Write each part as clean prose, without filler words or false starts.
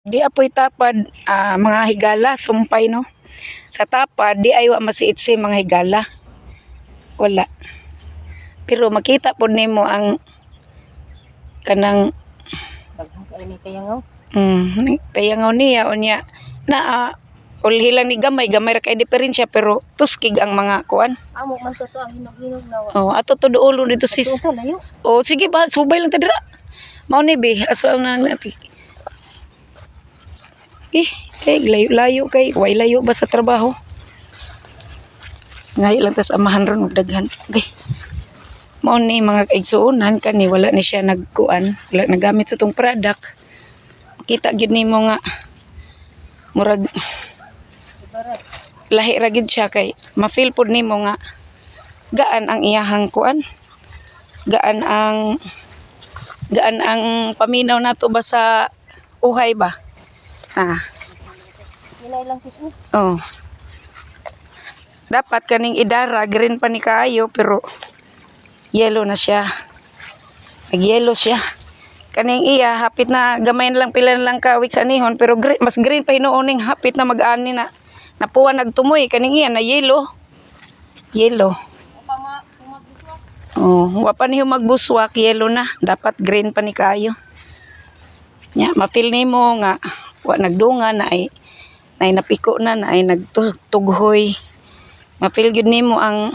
Di apoy tapad mga higala, sumpay no. Sa tapad di aywa masiitsi mga higala. Wala. Pero makita po nimo ang kanang Daghang kay ni kayangaw. payangaw niya unya na ulhi lang ni gamay ra kay diferensya pero tuskig ang mga kuan. Amo man to ang hinog-hinog na. Oh, ato to duolo dito sis. Ito layo. Oh, sige ba, subay lang ta dira. Mao ni be, aso na natin. Kay layo-layo kay, way layo ba sa trabaho? Ngayon lang tas amahan ron og daghan. Okay. Mao ni mga kaigsuonan kani wala ni siya nagkuan, wala nagamit sa tong product. Kita gyud nimo nga murag lahi ra gyud siya kay ma-feel pud nimo nga gaan ang iyahang kuan. Gaan ang paminaw nato ba sa uhay ba? Ilay lang kiso. Oh. Dapat kaning idara green pa ni kaayo pero yellow na siya. Nag-yellow siya. Kaning iya hapit na gamay na lang pila na lang ka weeks anihon pero green, mas green pa hinuoning hapit na mag-ani na napuwa nagtumoy kaning iya na yellow. Yellow. Oh, wa pa niyo magbuswak, yellow na. Dapat green pa ni kayo. Nya, mapil nimo nga wa nagdunga na ay napiko na ay nagtughoy. Mapil gyud nimo ang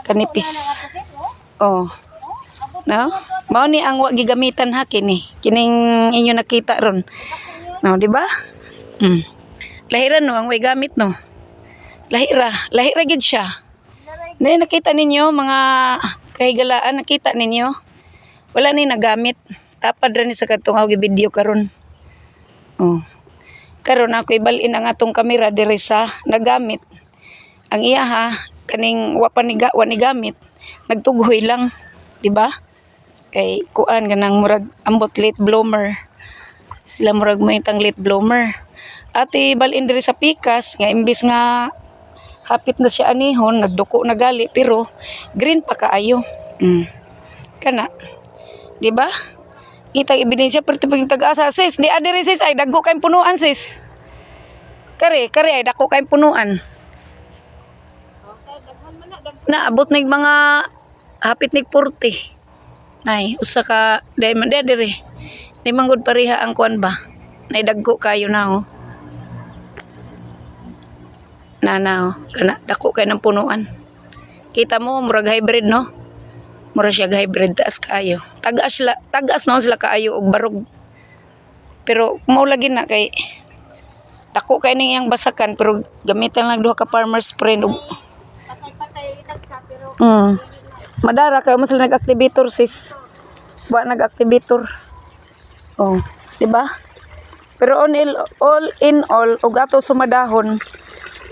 kanipis. Oh. No? Mao ni ang wa gigamitan ha kini. Kining inyo nakita ron. No, di ba? Lahiran no ang way gamit no. Lahira gyud siya. Dahil nakita ninyo, mga kahigalaan, nakita ninyo. Wala ni nagamit. Tapad rin sa katong video karon. Oh. Karon ako ibalin ang atong kamera diri sa nagamit. Ang iya ha, kaning wa ni gamit. Nagtughoy lang, di ba? Kay kuan ganang murag ambot late bloomer. Sila murag mo itang late bloomer. Ati balin diri sa pikas nga imbis nga hapit na siya anihon, nagduko na gali, pero green pa kaayo. Kana. Di ba? Kita ebidensya perti paging tag-asa. Sis, di adiri sis, ay dagko kayong punuan sis. Kare ay dako kayong punuan. Naabot na mga hapit ni 40. Nay, usa ka, di adiri. Di manggod pareha ang kuan ba? Nay dagko kayo na oh. Nanaw, kana dako kay ng punuan. Kita mo murag hybrid no? Mura siya hybrid taas kaayo. Tagas no sila kaayo og barog. Pero mao lagi na kay dako kay ning iyang basakan pero gamitan lang duha ka farmer spray og patay pero madara kay mas nag-activator sis. Wa nag-activator. Oh, di ba? Pero all in all og ato sumadahon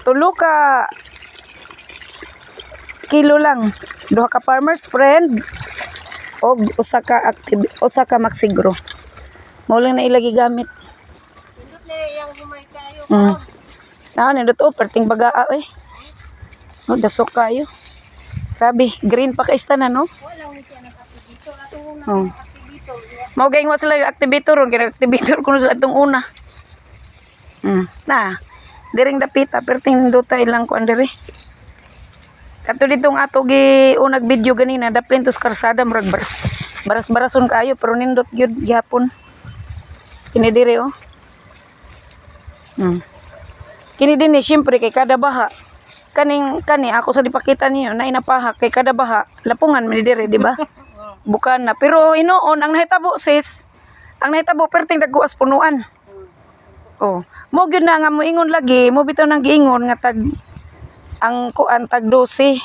3 ka kilo lang. 2 ka farmer's friend o usa ka Maxigro. Mao lang na ilagi gamit. Indot na yang humay kayo. Nindot perting bagaa eh. No, dasok kayo. Grabe, green pa ka istanan no? Wala ni siya nag-activator ato Oh. activator. Mao gayng wa sila activator ron kay activator kuno sa atong una. Na diring dapita perting duta ilang kuan diri. Kato ditong ato gi unag video ganina daplin tos karsada murag baras-barason kaayo pero nindot gyud gyapon. Kini diri oh. Kini din syempre kay kada baha. Kani ako sa dipakita niyo na inapaha kay kada baha lapungan man diri di ba? Bukan na pero hinuon ang nahitabo sis. Ang nahitabo perting dagguas punuan. Oh, mo gyud na nga moingon lagi, mo bitaw nang giingon nga ang kuan tag 12.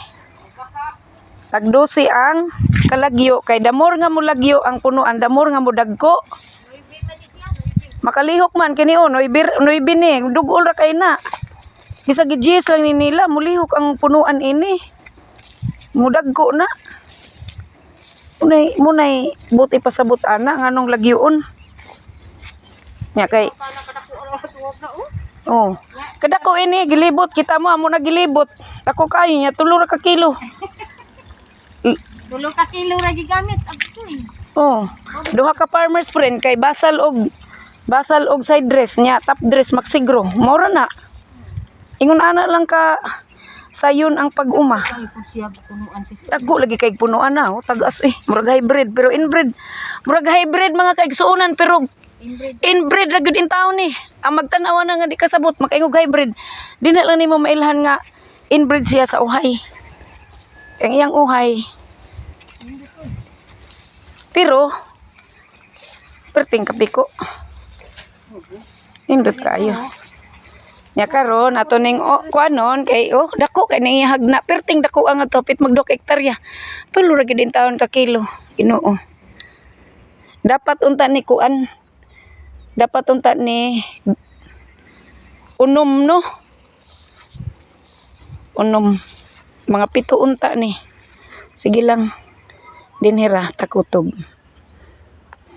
Tag 12 ang kalagyo kay damor nga mo lagyo ang punuan, damor nga mo dagko. Makalihok man kini o noybir ni dugol ra kay na. Bisag gis lang ni nila mulihok ang punuan ini. Mudagko na. Munay buti pasabot ana nganong lagyoon. Nya kay oh. Kadako ini gilibot kita mo amo na gilibot. Ako kayo nya 3 ra ka kilo. 2 ka kilo ra gigamit agto eh. Oh. Duha ka farmer's friend kay basal og Basal og side dress niya, top dress maksigro. Mura na. Ingon ana lang ka sayon ang pag-uma. Ay, kung siya punuan siya. Dagko lagi kay punuan na, tagas murag hybrid pero inbred. Murag hybrid mga kaigsuonan pero Inbred. inbred ra gyud in taon ni. Ang magtan-awa na nga di kasabot makaingog hybrid. Di na lang nimo mailhan nga inbred siya sa uhay. Ang iyang uhay. Pero perting kapiko. Indot kayo. Nya karon ato ning kuanon kay dako kay nangihag na perting dako ang atopit magdok hektarya. Tulo ra gyud in taon ka kilo. Ginoo. Dapat unta ni kuan. Dapat unta ni unom no. Unom mga 7 unta ni. Sige lang. Dinhira takutob.